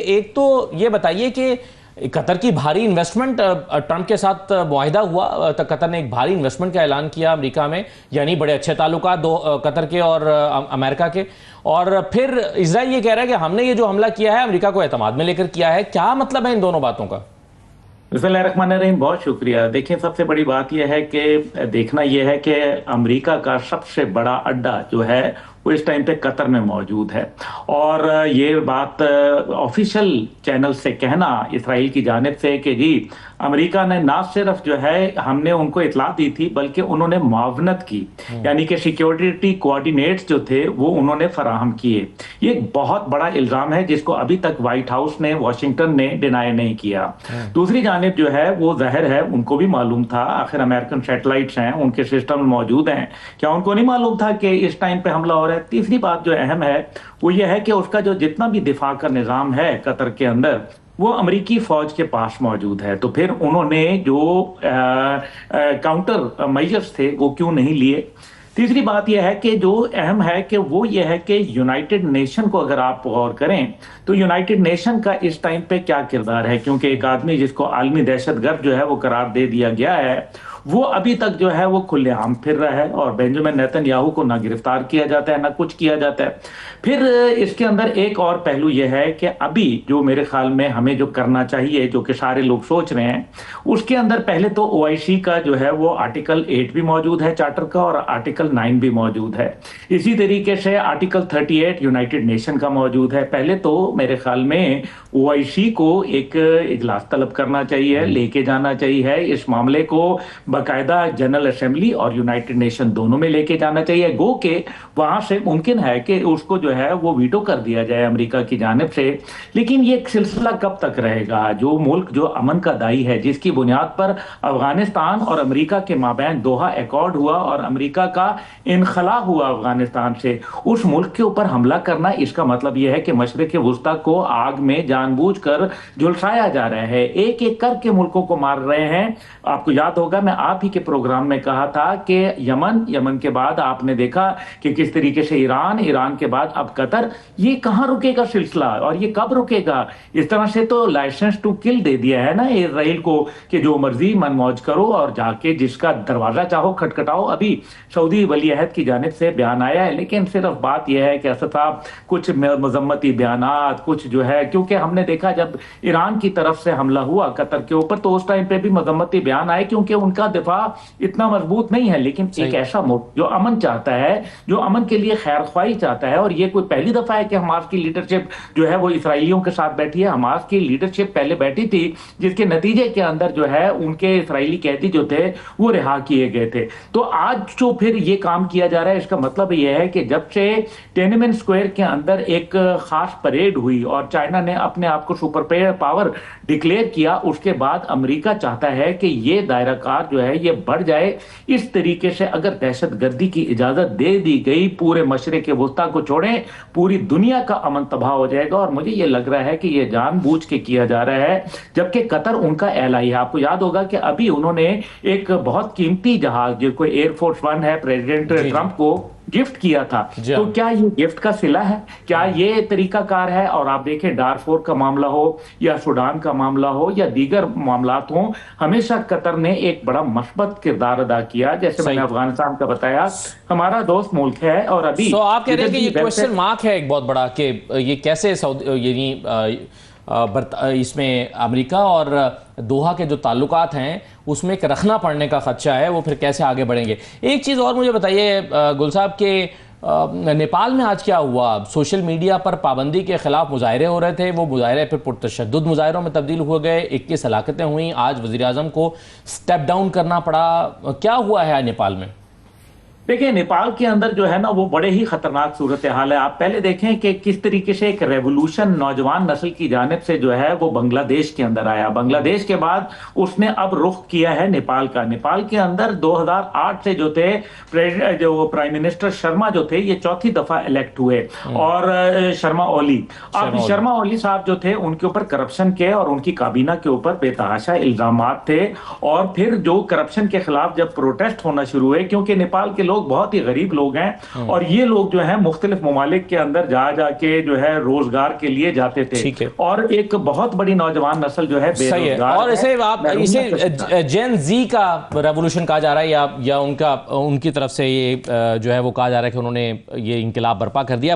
एक तो ये बताइए कि कतर की भारी इन्वेस्टमेंट, ट्रंप के साथ मुआहिदा हुआ तो कतर ने एक भारी इन्वेस्टमेंट का ऐलान किया अमेरिका में, यानी बड़े अच्छे ताल्लुकात दो कतर के और अमेरिका के। और फिर इजराइल ये कह रहा है कि हमने ये जो हमला किया है अमेरिका को एतमाद में लेकर किया है। क्या मतलब है इन दोनों बातों का? बिस्मिल्लाहिर्रहमानिर्रहीम, बहुत शुक्रिया। देखिए, सबसे बड़ी बात यह है कि देखना यह है कि अमेरिका का सबसे बड़ा अड्डा जो है वो इस टाइम पे कतर में मौजूद है। और ये बात ऑफिशियल चैनल से कहना इसराइल की जानिब से कि जी अमेरिका ने ना सिर्फ जो है हमने उनको इतला दी थी बल्कि उन्होंने मुआवनत की, यानी कि सिक्योरिटी कोऑर्डिनेट्स जो थे वो उन्होंने फराहम किए। ये एक बहुत बड़ा इल्जाम है जिसको अभी तक व्हाइट हाउस ने, वॉशिंगटन ने डिनाई नहीं किया। दूसरी जानिब जो है वो जाहिर है उनको भी मालूम था, आखिर अमेरिकन सैटेलाइट्स हैं, उनके सिस्टम में मौजूद हैं, क्या उनको नहीं मालूम था कि इस टाइम पे हमला हो रहा है? तीसरी बात जो अहम है वो ये है कि उसका जो जितना भी दिफा का निजाम है कतर के अंदर वो अमेरिकी फौज के पास मौजूद है। तो फिर उन्होंने जो काउंटर मेजर्स थे वो क्यों नहीं लिए? तीसरी बात यह है कि जो अहम है कि वो ये है कि यूनाइटेड नेशन को अगर आप गौर करें तो यूनाइटेड नेशन का इस टाइम पे क्या किरदार है, क्योंकि एक आदमी जिसको आलमी दहशतगर्द जो है वो करार दे दिया गया है वो अभी तक जो है वो खुलेआम फिर रहा है और बेंजामिन नेतन्याहू को ना गिरफ्तार किया जाता है ना कुछ किया जाता है। फिर इसके अंदर एक और पहलू यह है कि अभी जो मेरे ख्याल में हमें जो करना चाहिए, जो कि सारे लोग सोच रहे हैं, उसके अंदर पहले तो ओआईसी का जो है वो आर्टिकल 8 भी मौजूद है चार्टर का और आर्टिकल 9 भी मौजूद है। इसी तरीके से आर्टिकल 38 यूनाइटेड नेशन का मौजूद है। पहले तो मेरे ख्याल में ओआईसी को एक इजलास तलब करना चाहिए, लेके जाना चाहिए इस मामले को बाकायदा जनरल असेंबली और यूनाइटेड नेशन दोनों में लेके जाना चाहिए। गो के वहां से मुमकिन है कि उसको जो है वो वीटो कर दिया जाए अमेरिका की जानिब से। लेकिन ये सिलसिला कब तक रहेगा? जो मुल्क जो अमन का दाई है, जिसकी बुनियाद पर अफगानिस्तान और अमेरिका के माबैन दोहा अकॉर्ड हुआ और अमेरिका का इनखला हुआ अफगानिस्तान से, उस मुल्क के ऊपर हमला करना, इसका मतलब यह है कि मशरिक वुस्ता को आग में जानबूझकर झुलसाया जा रहा है। एक एक करके मुल्कों को मार रहे हैं। आपको याद होगा मैं आप ही के प्रोग्राम में कहा था कि यमन के बाद आपने देखा कि किस तरीके से ईरान के बाद अब कतर। ये कहां रुकेगा सिलसिला और ये कब रुकेगा? इस तरह से तो लाइसेंस टू किल दे दिया है ना इसराइल को कि जो मर्जी मन मौज करो और जाके जिसका दरवाजा चाहो खटखटाओ। अभी सऊदी वली अहद की जानिब से बयान आया है, लेकिन सिर्फ बात यह है कि असद साहब कुछ मजम्मती बयानात, कुछ जो है, क्योंकि हमने देखा जब ईरान की तरफ से हमला हुआ कतर के ऊपर तो उस टाइम पे भी मजम्मती बयान आए क्योंकि उनका दिफा इतना मजबूत नहीं है। लेकिन एक ऐसा मुल्क जो अमन चाहता है, जो अमन के लिए खैर ख्वाही चाहता है, और ये कोई पहली दफा है कि हमास की लीडरशिप जो है वो इसराइलियों के साथ बैठी है। हमास की लीडरशिप पहले बैठी थी जिसके नतीजे के अंदर जो है उनके इसराइली कैदी जो थे वो रिहा किए गए थे। तो आज जो फिर ये काम किया जा रहा है, इसका मतलब यह है कि जब से टिएनएनमेन स्क्वायर के अंदर एक खास परेड हुई और चाइना ने अपने आप को सुपर पावर डिक्लेयर किया, उसके बाद अमेरिका चाहता है कि ये दायरा कार जो है ये बढ़ जाए। इस तरीके से अगर दहशतगर्दी की इजाजत दे दी गई, पूरे मशरिक वुस्ता को छोड़ें, पूरी दुनिया का अमन तबाह हो जाएगा। और मुझे ये लग रहा है कि ये जानबूझ के किया जा रहा है, जबकि कतर उनका एलाई है। आपको याद होगा कि अभी उन्होंने एक बहुत कीमती जहाज जिसको एयरफोर्स 1 है प्रेसिडेंट ट्रंप को गिफ्ट किया था। तो क्या ये गिफ्ट का सिला है? क्या ये तरीकाकार है? और आप देखें डारफोर का मामला हो या सूडान का मामला हो या दीगर मामलात हो, हमेशा कतर ने एक बड़ा मस्बत किरदार अदा किया। जैसे मैंने अफगानिस्तान का बताया, हमारा दोस्त मुल्क है और अभी तो आप कह रहे हैं कि ये क्वेश्चन मार्क है एक बहुत बड़ा कि ये कैसे यानी इसमें अमेरिका और दोहा के जो ताल्लुकात हैं उसमें एक रखना पड़ने का खदशा है, वो फिर कैसे आगे बढ़ेंगे? एक चीज़ और मुझे बताइए गुल साहब के नेपाल में आज क्या हुआ? सोशल मीडिया पर पाबंदी के खिलाफ मुजाहरे हो रहे थे, वो मुजाहरे फिर पुरतशद्दुद मुजाहरों में तब्दील हो गए, 21 हलाकतें हुई, आज वज़ीर आज़म को स्टेप डाउन करना पड़ा। क्या हुआ है नेपाल में? देखिए, नेपाल के अंदर जो है ना वो बड़े ही खतरनाक सूरत हाल है। आप पहले देखें कि किस तरीके से एक रेवोल्यूशन नौजवान नस्ल की जानिब से जो है वो बांग्लादेश के अंदर आया। बांग्लादेश के बाद उसने अब रुख किया है नेपाल का। नेपाल के अंदर 2008 से जो थे जो प्राइम मिनिस्टर शर्मा जो थे, ये चौथी दफा इलेक्ट हुए, और शर्मा ओली। अब शर्मा ओली साहब जो थे उनके ऊपर करप्शन के और उनकी काबीना के ऊपर बेतहाशा इल्जामात थे। और फिर जो करप्शन के खिलाफ जब प्रोटेस्ट होना शुरू हुए, क्योंकि नेपाल के लोग लोग बहुत ही गरीब लोग हैं और ये लोग जो है मुख्तलिफ ममालिक के अंदर जा जाके जो है रोजगार के लिए जाते थे और एक बहुत बड़ी नौजवान नस्ल जो है बेरोजगार और इसे आप इसे जेन जी का रेवोल्यूशन कहा जा रहा है या उनकी तरफ से ये जो है वो कहा जा रहा है कि उन्होंने ये इंकलाब बर्पा कर दिया।